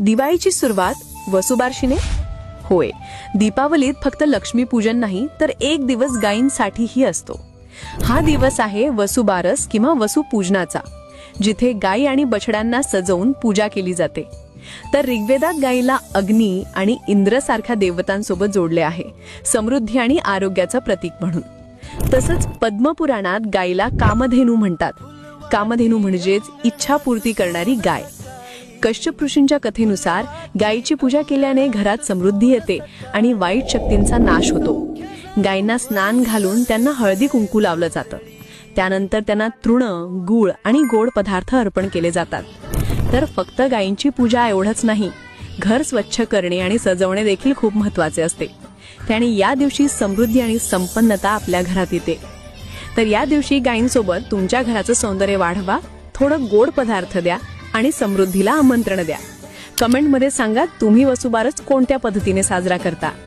दिवाळीची सुरुवात वसुबारशीने होय. दीपावलीत फक्त लक्ष्मीपूजन नाही तर एक दिवस गायींसाठीही असतो. हा दिवस आहे वसुबारस किंवा वसुपूजनाचा, जिथे गायी आणि बछड्यांना सजवून पूजा केली जाते. तर ऋग्वेदात गायीला अग्नी आणि इंद्र सारख्या देवतांसोबत जोडले आहे, समृद्धी आणि आरोग्याचं प्रतीक म्हणून. तसंच पद्मपुराणात गायीला कामधेनू म्हणतात. कामधेनू म्हणजेच इच्छापूर्ती करणारी गाय. कश्यप ऋषींच्या कथेनुसार गायीची पूजा केल्याने घरात समृद्धी येते आणि वाईट शक्तींचा नाश होतो. गायींना स्नान घालून त्यांना हळदी कुंकू लावलं जातं. त्यानंतर त्यांना तृण, गूळ आणि गोड पदार्थ अर्पण केले जातात. तर फक्त गायींची पूजा एवढंच नाही, घर स्वच्छ करणे आणि सजवणे देखील खूप महत्त्वाचे असते. त्याने या दिवशी समृद्धी आणि संपन्नता आपल्या घरात येते. तर या दिवशी गायींसोबत तुमच्या घराचं सौंदर्य वाढवा, थोडं गोड पदार्थ द्या आणि समृद्धीला आमंत्रण द्या. कमेंटमध्ये सांगा तुम्ही वसुबारस कोणत्या पद्धतीने साजरा करता.